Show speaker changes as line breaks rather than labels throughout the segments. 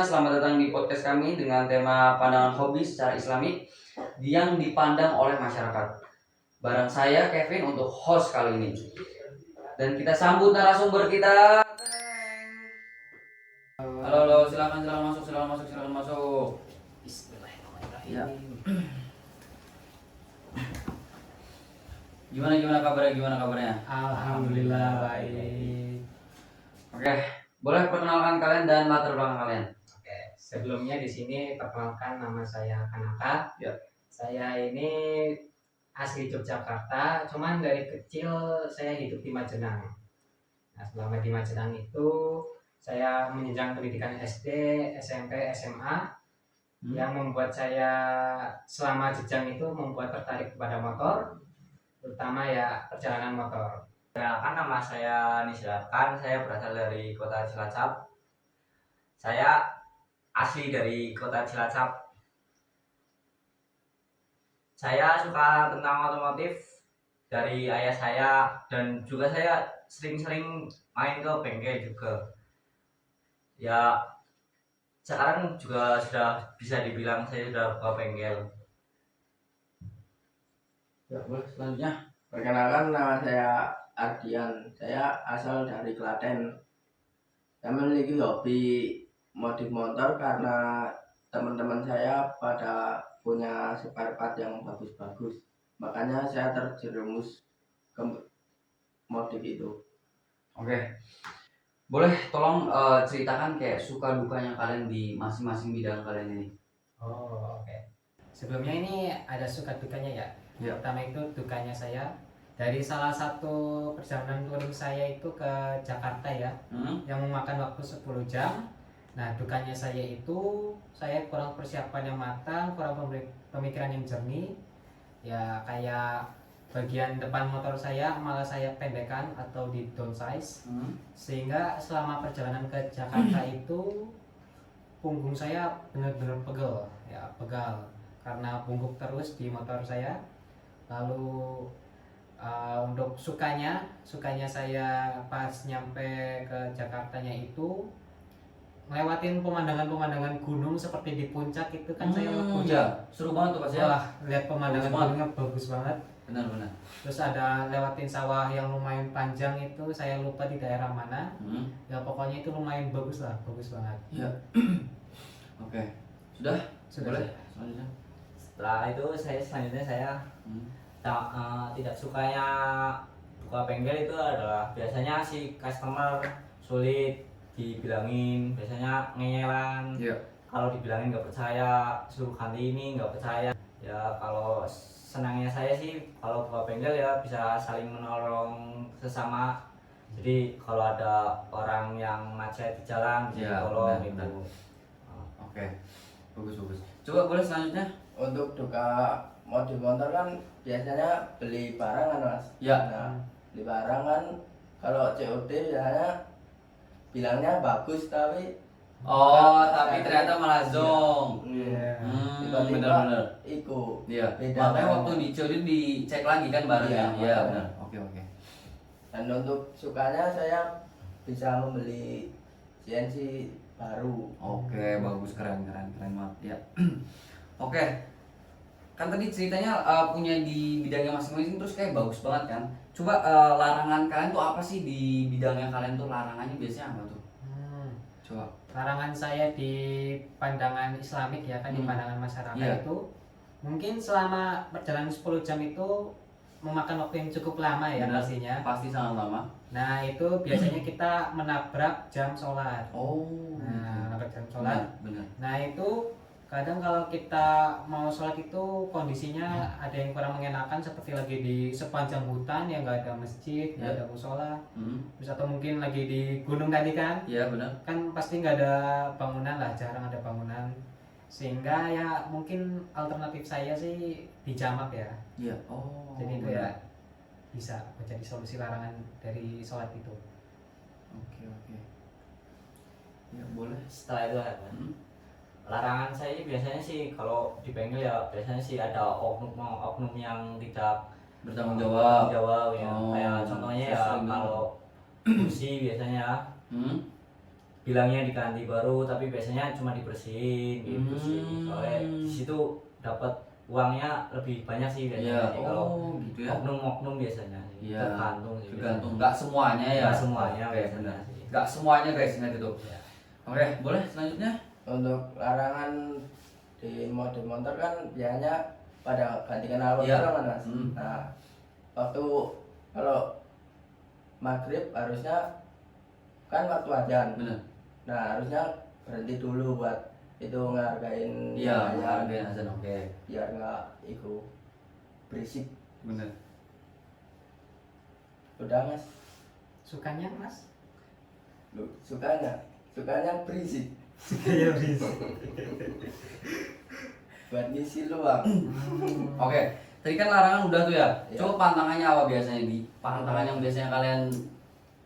Selamat datang di podcast kami dengan tema pandangan hobi secara Islami yang dipandang oleh masyarakat. Barang saya Kevin untuk host kali ini. Dan kita sambut narasumber kita. Halo, silakan masuk.
Bismillahirrahmanirrahim.
Ya. Gimana kabarnya?
Alhamdulillah baik.
Oke, boleh perkenalkan kalian dan latar belakang kalian.
Oke, sebelumnya di sini perkenalkan nama saya Kanaka.
Ya.
Saya ini asli Yogyakarta, cuman dari kecil saya hidup di Majenang. Nah, selama di Majenang itu saya menjenjang pendidikan SD, SMP, SMA yang membuat saya selama jenjang itu membuat tertarik kepada motor, terutama ya perjalanan motor.
Perkenalkan, nama saya Nisdarkan, saya berasal dari kota Cilacap. Saya asli dari kota Cilacap. Saya suka tentang otomotif dari ayah saya, dan juga saya sering-sering main ke bengkel juga. Ya, sekarang juga sudah bisa dibilang saya sudah buka bengkel.
Ya, boleh selanjutnya.
Perkenalkan, nama saya Ardian. Saya asal dari Klaten. Saya memiliki hobi modif motor karena teman-teman saya pada punya spare part yang bagus-bagus. Makanya saya terjerumus ke modif itu.
Oke. Boleh tolong ceritakan kayak suka dukanya kalian di masing-masing bidang kalian ini.
Oh, oke. Sebelumnya ini ada suka dukanya ya.
Ya.
Pertama itu dukanya saya dari salah satu perjalanan touring saya itu ke Jakarta ya, yang memakan waktu 10 jam. Nah, dukanya saya itu saya kurang persiapan yang matang, kurang pemikiran yang jernih. Ya, kayak bagian depan motor saya malah saya pendekkan atau di downsize, sehingga selama perjalanan ke Jakarta itu punggung saya benar-benar pegal karena bungkuk terus di motor saya. Lalu untuk sukanya saya pas nyampe ke Jakartanya itu ngelewatin pemandangan gunung seperti di puncak itu kan. Saya
ya, seru banget tuh Pak ya.
Wah, lihat pemandangan gunungnya bagus banget.
Benar.
Terus ada lewatin sawah yang lumayan panjang itu, saya lupa di daerah mana. Ya pokoknya itu lumayan bagus banget.
Ya. Oke. Sudah? Boleh? Selanjutnya.
Setelah itu selanjutnya saya tidak sukanya buka bengkel itu adalah biasanya si customer sulit dibilangin, biasanya ngeyelan.
Iya.
Kalau dibilangin nggak percaya, suruh ganti ini nggak percaya. Ya, kalau senangnya saya sih kalau buka bengkel ya bisa saling menolong sesama. Jadi kalau ada orang yang macet di jalan bisa
Ya,
tolong
benar.
itu.
Oke. Bagus. Coba boleh selanjutnya?
Untuk duka modif motor kan biasanya beli barang kan, Mas?
Ya.
Nah, beli barang kan kalau COD biasanya bilangnya bagus tapi
Tapi ternyata malah zonk.
tiba-tiba
Benar.
iku
Iya.
beda
Makanya
kan.
waktu dicuri dicek lagi kan barangnya.
Iya,
Iya,
makanya.
benar. Oke.
Dan untuk sukanya saya bisa membeli CNC baru.
Oke, bagus, keren banget ya. Oke. Kan tadi ceritanya punya di bidangnya masing-masing terus kayak bagus banget kan. Coba larangan kalian tuh apa sih di bidangnya kalian tuh, larangannya biasanya apa tuh? Coba.
Larangan saya di pandangan Islamik ya kan, di pandangan masyarakat
Iya.
itu mungkin selama perjalanan 10 jam itu memakan waktu yang cukup lama ya.
Benar.
Pastinya.
Pasti sangat lama.
Nah, itu biasanya kita menabrak jam sholat.
Oh.
Nah, menabrak jam sholat.
Benar.
Nah, itu kadang kalau kita mau sholat itu kondisinya ada yang kurang mengenakan, seperti lagi di sepanjang hutan yang nggak ada masjid, nggak ada musola. Terus atau mungkin lagi di gunung tadi kan.
Iya, benar.
Kan pasti nggak ada bangunan lah, jarang ada bangunan, sehingga ya mungkin alternatif saya sih dijamak ya.
Iya. Oh.
Jadi itu
benar.
ya bisa menjadi solusi larangan dari sholat itu.
Oke. Ya, boleh.
Setelah itu larangan saya biasanya sih kalau di bengkel ya biasanya sih ada oknum yang tidak
Bertanggung jawab.
Ya. Kayak contohnya ya
saya sering
kalau kursi biasanya bilangnya diganti baru tapi biasanya cuma dibersihin gitu sih. Soalnya di situ dapat uangnya lebih banyak sih biasanya
Iya.
sih, kalau
Oh gitu ya.
oknum-oknum biasanya sih.
Iya.
Tergantung sih.
Tergantung, nggak semuanya ya.
Nggak semuanya
Oke,
biasanya
benar.
sih.
Nggak semuanya guys, ingat itu.
Ya.
Oke, boleh selanjutnya?
Untuk larangan di mode motor kan biasanya pada ganti knalpot
Iya.
kan Mas.
Hmm.
Nah, waktu kalau maghrib harusnya kan waktu azan.
Bener.
Nah, harusnya berhenti dulu buat itu ngargain
Iya,
yang
hargain azan. Oke.
biar nggak itu berisik.
Bener.
Udah Mas,
Sukanya Mas?
lu sukanya berisik
Iya bisa.
buat ngisi luang.
Oke, tadi kan larangan udah tuh ya.
Iya.
Coba pantangannya apa biasanya di? Pantangan yang biasanya kalian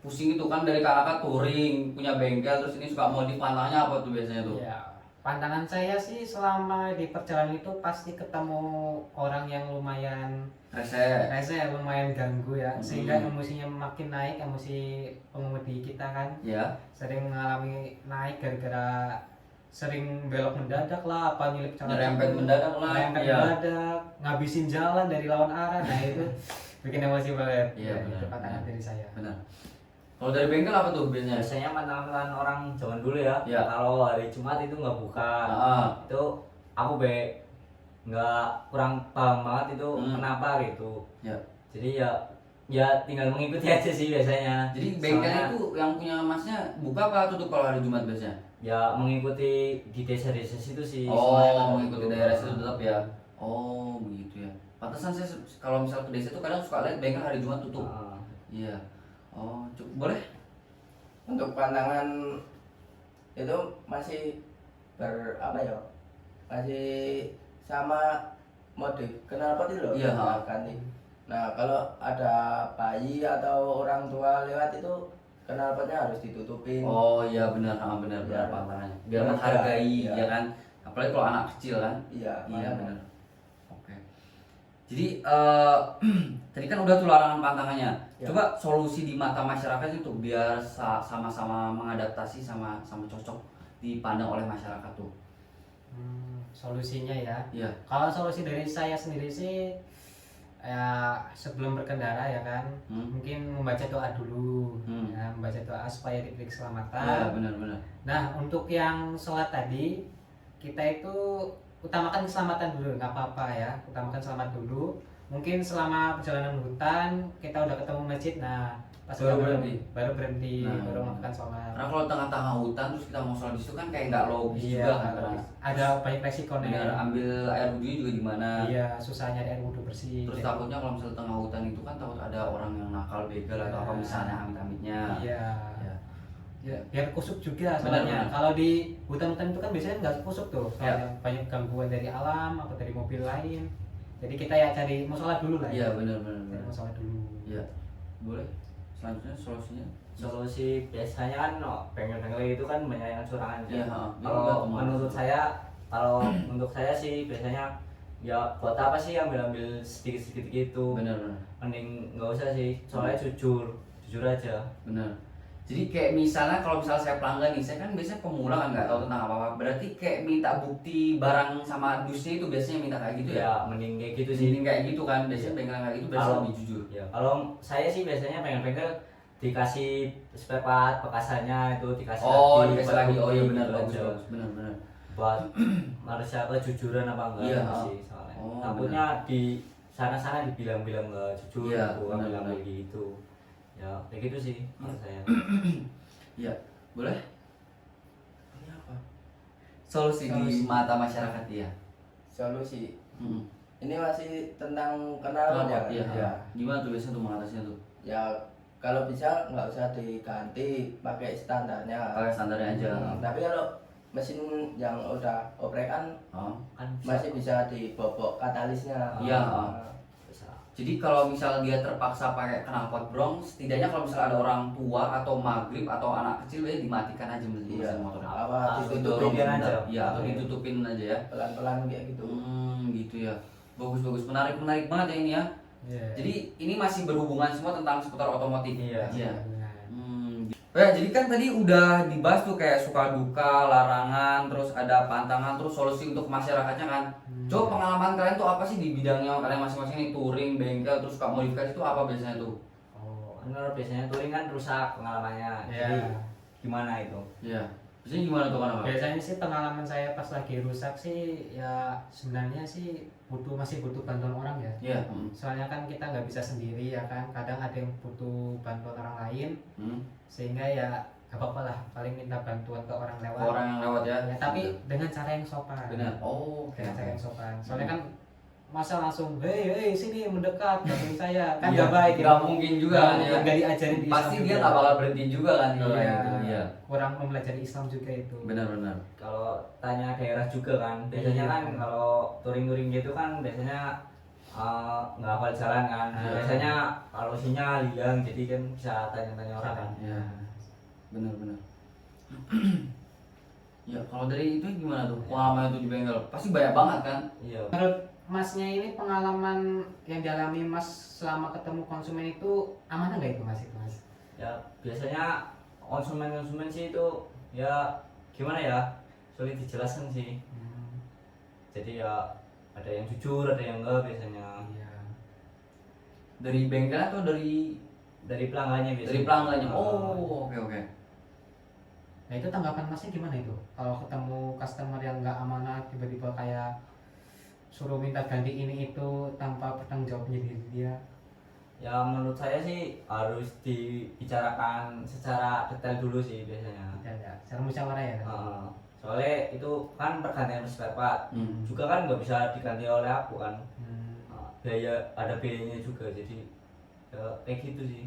pusing itu kan dari kakak touring, punya bengkel, terus ini suka modif, pantangannya apa tuh biasanya tuh?
Ya, pandangan saya sih selama di perjalanan itu pasti ketemu orang yang lumayan
Rese.
lumayan ganggu ya,
Hmm.
sehingga emosinya makin naik, emosi pengemudi kita kan
Ya.
sering mengalami naik gara-gara sering belok mendadak lah, apa nyelip
Nyerempet mendadak lah,
nyerempet
iya.
mendadak, ngabisin jalan dari lawan arah, nah itu bikin emosi banget.
Iya,
Ya,
benar,
itu pandangan
benar.
dari saya.
Benar. Kalau dari bengkel apa tuh biasanya?
Biasanya pantangan orang zaman dulu ya.
Ya.
Kalau hari Jumat itu nggak buka.
Ah.
Itu aku nggak kurang paham banget itu kenapa gitu.
Ya.
Jadi ya tinggal mengikuti aja sih biasanya.
Jadi bengkel
Soalnya
itu yang punya masnya buka apa tutup kalau hari Jumat biasanya?
ya mengikuti di desa-desa situ sih.
Oh,
semuanya kan
mengikuti
gitu.
daerah situ tetap ya. Oh, begitu ya. Pantesan saya kalau misal ke desa itu kadang suka lihat bengkel hari Jumat tutup.
Ah.
Iya. Oh, boleh?
Untuk pandangan itu masih apa ya? Masih sama mode knalpot itu loh.
Iya,
Nah, ganti. Nah, kalau ada bayi atau orang tua lewat itu knalpotnya harus ditutupin.
Oh iya benar, benar
Biar-
pantangannya. Biar
biar
menghargai
iya.
ya kan. Apalagi kalau anak kecil kan.
Iya,
Iya
makanya.
benar. Oke. Jadi tadi kan udah tuh larangan pantangannya.
Ya.
Coba solusi di mata masyarakat itu biar sama-sama mengadaptasi sama cocok dipandang oleh masyarakat tuh.
Solusinya ya.
Iya.
Kalau solusi dari saya sendiri sih ya sebelum berkendara ya kan, mungkin membaca doa dulu, ya, membaca doa supaya diberi keselamatan.
Iya benar.
Nah untuk yang sholat tadi kita itu utamakan keselamatan dulu, nggak apa-apa ya, utamakan selamat dulu. Mungkin selama perjalanan hutan kita udah ketemu masjid, nah pas
Baru
kita
berhenti.
baru berhenti,
Nah.
baru melakukan sholat.
Karena kalau tengah-tengah hutan terus kita mau sholat di situ kan kayak nggak logis
Iya,
juga kan.
nggak logis. Ada banyak resikonya.
Benar, ambil air wudhu juga di mana.
Iya, susah nyari air wudhu bersih.
Terus
Jadi-
takutnya kalau misalnya tengah hutan itu kan takut ada orang yang nakal, begal atau apa misalnya amit-amitnya.
Iya.
Ya.
Ya, biar kusuk juga
Benar,
soalnya.
benar.
Kalau di hutan-hutan itu kan biasanya nggak kusuk tuh,
Ya.
soalnya banyak gangguan dari alam atau dari mobil lain. Jadi kita ya cari musola dulu lah.
Iya
ya.
benar.
Cari musola dulu.
Iya. Boleh. Selanjutnya solusinya.
Solusi biasanya kan bengkel-bengkel itu kan banyak yang curangan.
Iya,
Kalau menurut saya, untuk saya sih biasanya ya buat apa sih ambil sedikit-sedikit gitu.
Benar.
Mending nggak usah sih, soalnya jujur aja.
Benar. Jadi kayak misalnya kalau misalnya saya pelanggan nih, saya kan biasanya pemula kan nggak tahu tentang apa-apa. Berarti kayak minta bukti barang sama dusnya itu biasanya minta kayak gitu ya.
Ya mending kayak gitu sih.
Jadi kayak gitu kan, biasanya bengkel kayak gitu biasanya
Kalau-
lebih jujur.
Ya, kalau saya sih biasanya bengkel-bengkel dikasih spare part bekasannya itu dikasih
Oh,
lagi,
dikasih
buat
lagi. Oh iya
bukti
benar,
gitu
bagus,
aja.
bagus. Benar.
Buat harusnya kejujuran apa enggak
Iya,
gitu sih soalnya.
oh,
Takutnya di sana-sana dibilang-bilang nggak jujur,
Iya,
aku
benar,
bilang
benar.
kayak gitu. Ya, kayak gitu sih kalau saya.
Iya, boleh. Ini apa? Solusi di
Solusi.
mata masyarakat ya.
Solusi.
Hmm.
Ini masih tentang knalpot ya.
Iya.
Ya.
Gimana tuh biasanya tuh mengatasinya tuh?
Ya kalau bisa nggak usah diganti, pakai standarnya.
Pakai standarnya aja.
Tapi kalau mesin yang udah oprekan
Oh.
Kan
masih bisa dibobok katalisnya.
Iya.
Nah,
bisa.
Jadi kalau misal dia terpaksa pakai knalpot brong, setidaknya kalau misal ada orang tua atau maghrib atau anak kecil ya dimatikan aja mesin
Iya.
motornya.
Apa
Langsung
ditutupin
ditutupin aja.
Iya, atau ditutupin aja ya.
pelan-pelan kayak gitu.
Gitu ya. Bagus, menarik banget ya ini ya.
Iya.
Jadi ini masih berhubungan semua tentang seputar otomotif.
Iya.
Iya.
Benar.
Oh ya, jadi kan tadi udah dibahas tuh kayak suka duka, larangan, terus ada pantangan, terus solusi untuk masyarakatnya kan. Coba pengalaman kalian tuh apa sih di bidangnya kalian masing-masing nih, touring, bengkel, terus suka modifikasi itu apa biasanya tuh?
Oh, kan kalau biasanya touring kan rusak pengalamannya.
Ya.
Jadi gimana itu?
Iya. Biasanya gimana tuh kenapa?
Biasanya sih pengalaman saya pas lagi rusak sih ya sebenarnya sih masih butuh bantuan orang ya.
Iya.
Soalnya kan kita nggak bisa sendiri ya kan, kadang ada yang butuh bantuan orang lain, sehingga ya gak apa-apa lah, paling minta bantuan ke orang lewat.
Ke orang yang lewat ya.
Ya, tapi dengan cara yang sopan.
Benar. Oh, oke.
Dengan cara yang sopan. Soalnya kan masa langsung hei sini mendekat bantuin saya kan
Iya,
nggak baik.
nggak mungkin juga kan, ya.
Nggak diajarin di
Pasti
Islam
dia
juga.
nggak bakal berhenti juga kan kalau
Iya.
kayak gitu. Iya.
Kurang mempelajari Islam juga itu.
Benar-benar.
Kalau tanya daerah juga kan, biasanya
Iya.
kan kalau touring-touring gitu kan biasanya nggak hafal jalan kan.
Iya.
Biasanya kalau sinyal hilang, jadi kan bisa tanya-tanya orang kan.
Iya. Benar-benar. Ya, kalau dari itu gimana tuh? Pengalaman itu di bengkel pasti banyak banget kan?
Iya.
Menurut Masnya ini pengalaman yang dialami Mas selama ketemu konsumen itu amanah nggak itu Mas?
Ya biasanya konsumen sih itu ya gimana ya, sulit dijelaskan sih. Jadi ya ada yang jujur, ada yang enggak biasanya.
Iya.
Dari bengkel atau dari
Pelanggannya biasanya.
dari pelanggannya? Oh, oke.
Nah itu tanggapan Masnya gimana itu? Kalau ketemu customer yang nggak amanah tiba-tiba kayak suruh minta ganti ini itu tanpa bertanggung jawabnya diri dia.
Ya menurut saya sih harus dibicarakan secara detail dulu sih biasanya.
Ya, secara musyawarah ya.
Soalnya itu kan pergantian spare part, juga kan nggak bisa diganti oleh aku kan. Ada biayanya juga, jadi ya, kayak gitu sih.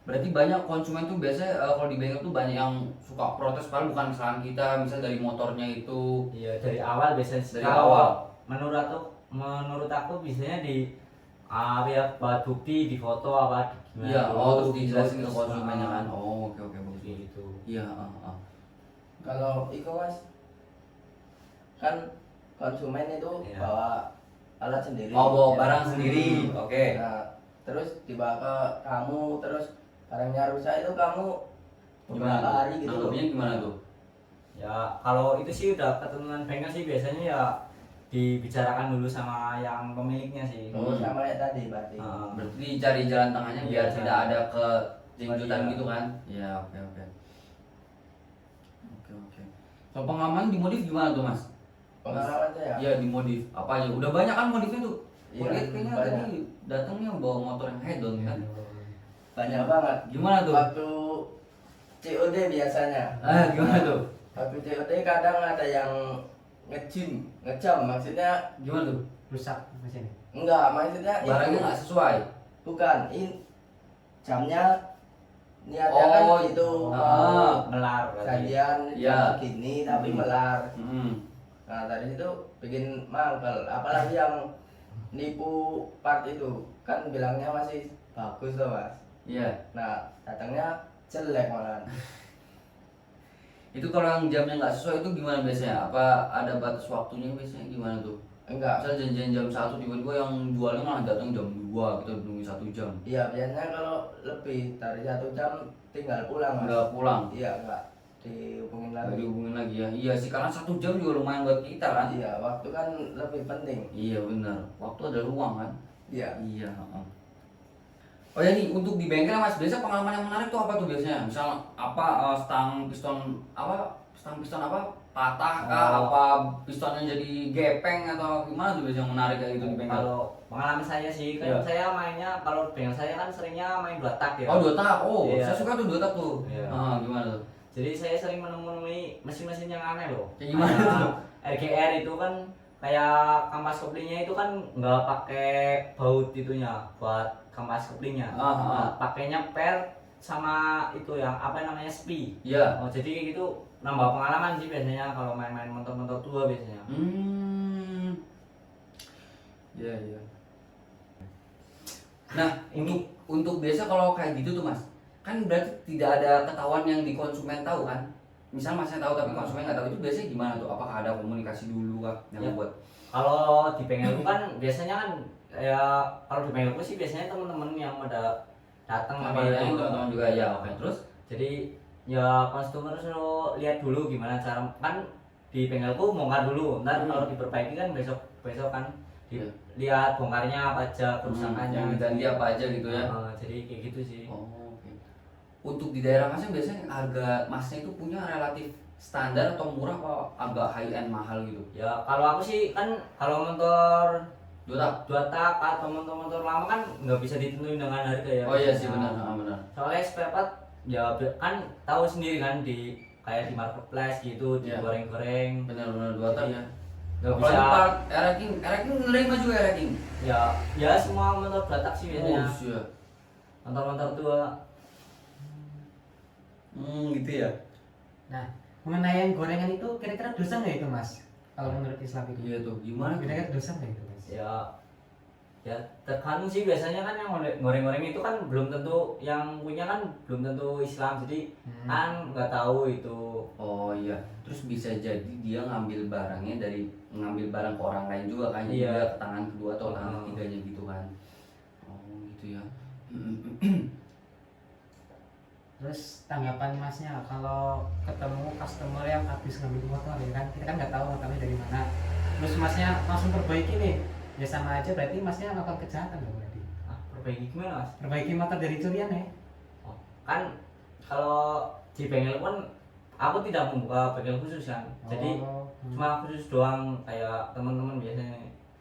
Berarti banyak konsumen tuh biasanya kalau di bengkel tuh banyak yang suka protes padahal bukan kesalahan kita, misal dari motornya itu.
Iya dari awal biasanya.
Dari
Kalau
awal.
menurut aku biasanya ya buat bukti di foto apa gimana.
Iya, terus
dulu,
dijelasin ke
terus,
konsumennya kan. Oh, oke bagus.
gitu.
Iya,
Kalau itu Mas, kan konsumen itu
Iya.
bawa alat sendiri.
Oh, bawa
ya.
barang sendiri. Oke.
Nah, terus dibawa ke kamu, terus barangnya rusak itu kamu beberapa hari gitu loh.
Nanggapnya gimana tuh?
Ya kalau itu sih udah ketentuan bengkel sih, biasanya ya dibicarakan dulu sama yang pemiliknya sih.
Oh, sama kayak tadi berarti.
Berarti dicari jalan tengahnya
Iya,
biar
jalan.
tidak ada kejengjutan
Iya.
gitu kan? Iya, oke. Kalau pengalaman di modif gimana tuh Mas?
Pengalaman saya.
Iya di modif. Apa aja? Udah banyak kan modifnya tuh.
Iya,
Lihat kayaknya
banyak.
tadi datangnya bawa motor yang head on kan?
Banyak banget.
Gimana tuh?
Waktu COD biasanya.
Gimana tuh?
Waktu COD kadang ada yang ngejam maksudnya
Gimana tuh?
Rusak mesinnya.
enggak, maksudnya
Barangnya nggak sesuai.
bukan, jamnya niatnya kan
Oh,
itu
Melar berarti.
janjian
Iya.
gini tapi melar.
Hmm.
Nah dari situ bikin mangkel, apalagi yang nipu part itu kan bilangnya masih bagus loh Mas.
Iya.
Nah datangnya jelek malah.
Itu kalau yang jamnya nggak sesuai itu gimana biasanya? Apa ada batas waktunya biasanya gimana tuh?
Enggak.
Misal janjian jam 1 tiba-tiba yang jualnya malah datang jam 2, kita nunggu 1 jam.
Iya biasanya kalau lebih dari 1 jam tinggal pulang Mas.
Udah pulang.
Iya enggak dihubungin
Nggak
lagi.
dihubungin lagi ya. Iya sih karena 1 jam juga lumayan buat kita kan.
Iya waktu kan lebih penting.
Iya benar. Waktu ada ruang kan.
Iya.
Iya. Oh ya nih untuk di bengkel Mas, biasa pengalaman yang menarik tuh apa tuh biasanya? Misal apa stang piston apa patah kah?
Oh.
Apa pistonnya jadi gepeng atau gimana tuh biasanya yang menarik kayak gitu di bengkel?
Kalau pengalaman saya sih kan
Iya.
saya mainnya, kalau bengkel saya kan seringnya main 2 tak ya.
Oh 2 tak. Oh
Iya.
saya suka tuh 2 tak tuh.
Iya.
Gimana tuh?
Jadi saya sering menemui mesin-mesin yang aneh loh.
Kayak gimana
Kayak
tuh?
RGR itu kan kayak kampas koplingnya itu kan nggak pakai baut itunya buat kampas koplingnya. Nah, pakainya per sama itu yang apa namanya spi.
Iya.
Oh, jadi kayak gitu nambah pengalaman sih biasanya kalau main-main motor-motor tua biasanya.
Iya. Nah, untuk biasa kalau kayak gitu tuh Mas, kan berarti tidak ada ketahuan yang di konsumen tahu kan? Misal Masnya tahu tapi konsumen nggak tahu, itu biasanya gimana tuh? Apakah ada komunikasi dulu kah yang
Ya.
buat?
Kalau di bengkelku kan biasanya kan ya kalau di bengkelku sih biasanya teman-teman yang pada datang
Apa
gitu.
yang teman-teman juga ya, oke. Terus?
Jadi ya customer suruh lihat dulu gimana cara, kan di bengkelku bongkar dulu, ntar kalau diperbaiki kan besok kan
Iya.
lihat bongkarnya apa aja, kerusakannya
yang diganti apa aja gitu ya.
jadi kayak gitu sih.
Oh, oke. Untuk di daerah masnya biasanya harga masnya itu punya relatif standar atau murah apa agak high end mahal gitu?
Ya kalau aku sih kan kalau motor
Dua tak?
dua tak atau motor lama kan nggak bisa ditentuin dengan harga ya.
Oh iya sih
Nah,
benar, benar.
soalnya spare part ya kan tahu sendiri kan di kayak di marketplace gitu
Iya.
digoreng-goreng
Benar dua tak ya.
nggak
Apalagi
bisa.
part Eraking nerima juga Eraking.
Ya semua motor dua tak sih biasanya.
Oh iya.
Motor-motor tua.
Gitu ya.
Nah, mengenai yang gorengan itu kira-kira dosa nggak itu Mas? Kalau menurut Islam itu?
Iya tuh, gimana?
Kira-kira dosa nggak itu Mas?
Ya tergantung sih, biasanya kan yang goreng-goreng itu kan belum tentu yang punya kan belum tentu Islam, jadi kan nggak tahu itu.
Oh iya, terus bisa jadi dia ngambil barangnya ngambil barang ke orang lain juga kan, jadi
Iya.
dia ke tangan kedua atau tangan ketiganya gitu kan. Oh gitu ya.
Terus tanggapan Masnya kalau ketemu customer yang habis ngambil motor ya kan, kita kan nggak tahu motornya dari mana. Terus Masnya langsung perbaiki nih, ya sama aja berarti Masnya melakukan kejahatan dong berarti.
Perbaiki gimana Mas?
Perbaiki motor dari curian ya?
Kan kalau di bengkel kan aku tidak membuka bengkel khusus kan, jadi cuma khusus doang kayak teman-teman biasanya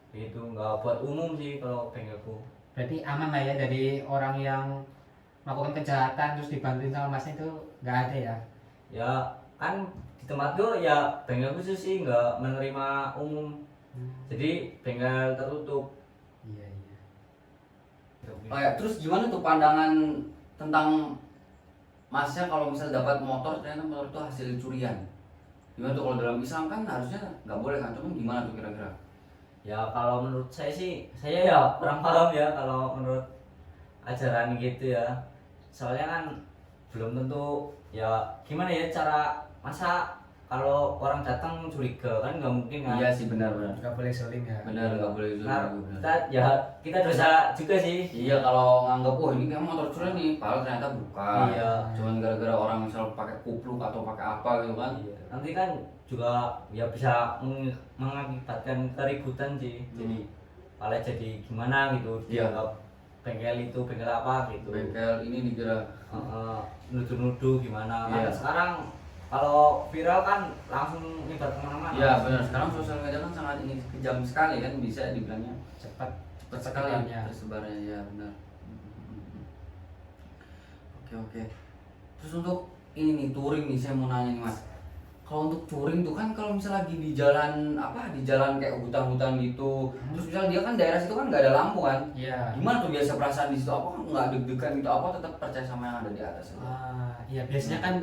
begitu, nggak buat umum sih kalau bengkelku.
Berarti aman lah ya dari orang yang melakukan kejahatan terus dibantuin sama Masnya itu nggak ada ya?
Ya kan di tempatku ya bengkel khusus sih, nggak menerima umum, jadi bengkel tertutup.
Iya iya.
Oh ya, terus gimana tuh pandangan tentang Masnya kalau misal dapat motor ternyata motor itu hasil curian? Gimana tuh kalau dalam Islam kan harusnya nggak boleh kan? Cuman gimana tuh kira-kira?
Ya kalau menurut saya sih, saya ya kurang paham ya kalau menurut ajaran gitu ya, soalnya kan belum tentu ya, gimana ya cara, masa kalau orang datang curiga kan nggak mungkin kan.
Iya sih benar.
Nggak boleh solim ya?
Benar nggak boleh itu.
Nah,
Benar.
kita dosa juga sih.
Iya kalau nganggap wah ini kayak motor curian nih, padahal ternyata bukan.
Iya.
Cuman gara-gara orang misal pakai kupluk atau pakai apa gitu kan.
Iya. Nanti kan juga ya bisa mengakibatkan keributan sih. Jadi malah jadi gimana gitu,
Iya.
dianggap bengkel itu bengkel apa gitu.
Bengkel ini dikira
Nuduh-nuduh gimana.
Iya.
Kan sekarang kalau viral kan langsung nyebar kemana-mana.
Iya benar, sekarang sosial media kan sangat ini kejam sekali kan, bisa dibilangnya
Cepat
cepat sekali
tebarnya.
tersebarnya ya benar. Oke. Terus untuk ini nih touring nih, saya mau nanya nih Mas. Kalau untuk touring tuh kan kalau misalnya lagi di jalan kayak hutan-hutan gitu, terus misalnya dia kan daerah situ kan nggak ada lampu kan,
Iya.
gimana tuh biasa perasaan di situ? Apa nggak deg-degan gitu? Apa tetap percaya sama yang ada di atas itu?
Iya biasanya kan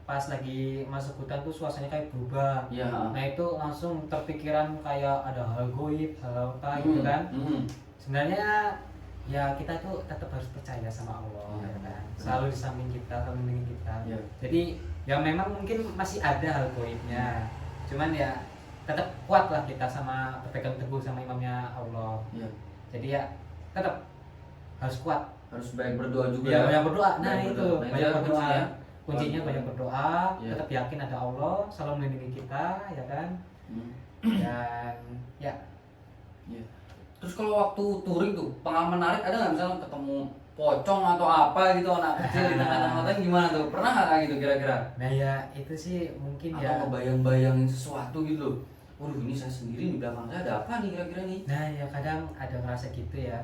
pas lagi masuk hutan tuh suasananya kayak berubah.
Iya.
Nah itu langsung terpikiran kayak ada hal goib, hal apa gitu kan. Sebenarnya ya kita tuh tetap harus percaya sama Allah
Iya,
ya kan.
benar.
Selalu di samping kita, selalu melindungi kita.
Iya.
Jadi ya memang mungkin masih ada hal goibnya. Cuman ya tetap kuat lah kita sama berpegang teguh sama imamnya Allah.
Iya.
Jadi ya tetap harus kuat.
Harus banyak berdoa juga
Ya banyak berdoa. Nah
Banyak
itu
berdoa. Nah,
banyak
itu
berdoa.
kuncinya.
Kuncinya banyak berdoa,
Iya.
tetap yakin ada Allah, selalu melindungi kita, ya kan? Dan ya
Iya. Terus kalau waktu touring tuh pengalaman menarik ada nggak, misalnya ketemu pocong atau apa gitu anak kecil di tengah-tengah hutan, gimana tuh? Pernah nggak kayak gitu kira-kira?
nah ya itu sih mungkin
Atau
ya.
ngebayang-bayangin sesuatu gitu loh. Waduh ini saya sendiri di belakang saya ada apa nih kira-kira nih?
Nah ya kadang ada ngerasa gitu ya.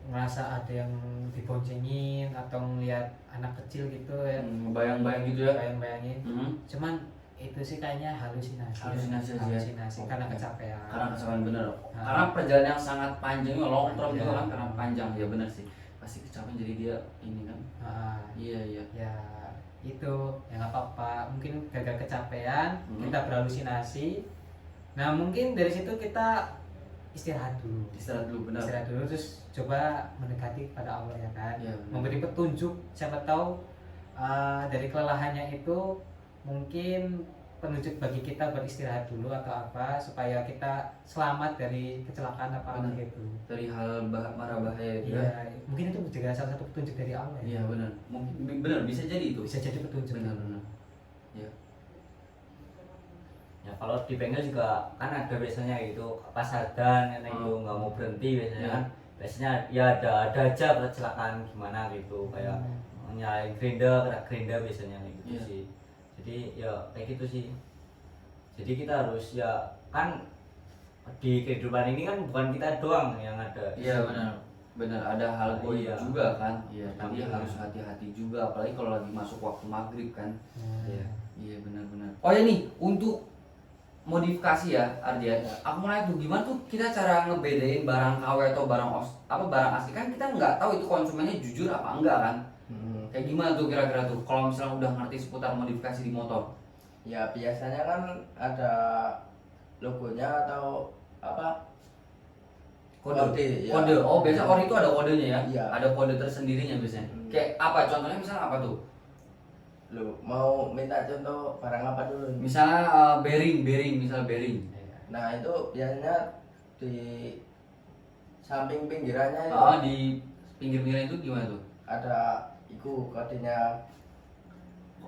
Ngerasa ada yang diboncengin atau ngeliat anak kecil gitu ya.
Ngebayang-bayang gitu ya?
Bayang-bayangin. Cuman itu sih kayaknya halusinasi.
Halusinasi aja.
Halusinasi karena
Oke.
kecapean.
Karena kecapean bener.
Nah.
Karena perjalanan yang sangat panjang, long term
Panjang.
juga kan, karena panjang ya bener sih. Pasti kecapean jadi dia ini kan.
Ah,
Iya.
ya itu ya nggak apa-apa, mungkin gagal kecapean kita berhalusinasi. Nah mungkin dari situ kita istirahat dulu
benar.
terus coba mendekati pada Allah ya kan.
Iya, benar.
Memberi petunjuk, siapa tahu dari kelelahannya itu mungkin penunjuk bagi kita beristirahat dulu atau apa supaya kita selamat dari kecelakaan apa
Benar.
gitu.
Dari hal mara bahaya itu
Iya,
ya.
mungkin itu juga salah satu petunjuk dari Allah ya.
Iya benar. Mungkin benar bisa jadi itu.
Bisa jadi petunjuk.
Benar. Ya.
Ya kalau di bengkel juga kan ada biasanya gitu pas adzan kan itu nggak mau berhenti biasanya
Iya.
kan. Biasanya ya ada aja kecelakaan gimana gitu kayak nyalain grinder, kena grinder biasanya kayak gitu
Iya.
sih. Jadi ya kayak gitu sih. Jadi kita harus ya kan di kehidupan ini kan bukan kita doang yang ada.
Iya benar ada hal
Oh,
goib
iya.
juga kan. Iya, jadi
Iya.
harus hati-hati juga apalagi kalau lagi masuk waktu maghrib kan.
Iya.
Iya benar. Oh ya nih untuk modifikasi ya Ardian. Aku mau nanya tuh gimana tuh kita cara ngebedain barang KW atau barang asli kan kita nggak tahu itu konsumennya jujur apa enggak kan. Kayak gimana tuh kira-kira tuh kalau misalnya udah ngerti seputar modifikasi di motor?
Ya biasanya kan ada logonya atau apa? Kode, ya.
Kode. Oh biasa ori itu ada kodenya ya?
Iya.
Ada kode tersendirinya biasanya. Kayak apa? Contohnya misalnya apa tuh?
Lu mau minta contoh barang apa dulu?
Misalnya bearing, misal bearing.
Nah itu biasanya di samping pinggirannya itu
Di pinggir-pinggirnya itu gimana tuh?
ada kodenya.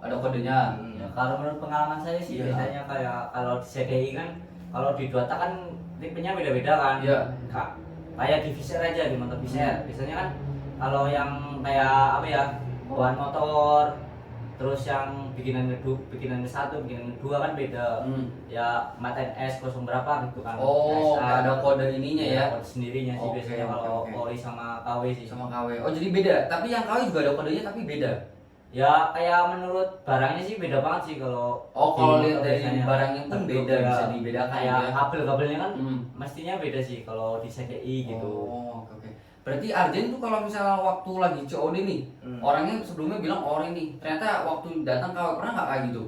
Ada kodenya.
Ya, kalau menurut pengalaman saya sih
Iya.
biasanya kayak kalau di CDI kan kalau di Dota kan tipenya beda-beda kan.
Iya.
Kayak di Viser aja di motor Viser. Biasanya kan kalau yang kayak apa ya bawaan motor terus yang bikinan ke-1, bikinan ke-2 kan beda. Ya Maten S 0 berapa gitu kan.
Oh,
SA.
ada kode ininya ya?
Kode sendirinya sih
Oke,
biasanya
oke,
kalau
oke.
Ori sama KW sih.
Sama KW. Oh jadi beda. Tapi yang KW juga ada kodenya tapi beda.
Ya kayak menurut barangnya sih beda banget sih kalau
Oh
di
kalau
motor
lihat dari
biasanya.
barangnya pun
Bentuk
beda
ya,
bisa dibedakan
kayak
ya.
kabel-kabelnya kan
Hmm.
mestinya beda sih kalau di CDI gitu.
Oh oke. Berarti Arjen tuh kalau misalnya waktu lagi COD nih, orangnya sebelumnya bilang ori nih. Ternyata waktu datang KW pernah nggak kayak gitu?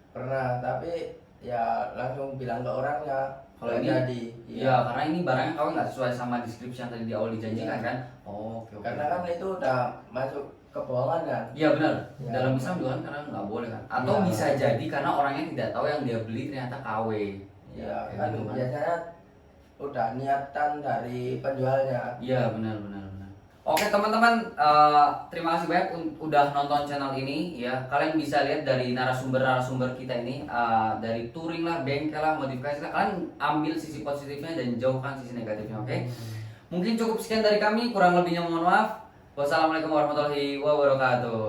Pernah, tapi ya langsung bilang ke orangnya
Kalau
nggak
ini-
jadi.
Iya, karena ini barangnya KW nggak sesuai sama deskripsi yang tadi di awal dijanjikan
Iya.
kan? Oh, oke.
Karena kan itu udah masuk kebohongan kan.
Iya benar.
Ya.
Dalam Islam juga kan karena nggak boleh kan. Atau
Iya.
bisa jadi karena orangnya tidak tahu yang dia beli ternyata KW.
Ya
kayak
kan
gitu kan.
biasanya udah niatan dari penjualnya.
Iya benar. Oke teman-teman, terima kasih banyak udah nonton channel ini ya. Kalian bisa lihat dari narasumber kita ini dari touring lah, bengkel lah, modifikasi lah. Kalian ambil sisi positifnya dan jauhkan sisi negatifnya. Oke? Mungkin cukup sekian dari kami. Kurang lebihnya mohon maaf. Wassalamualaikum warahmatullahi wabarakatuh.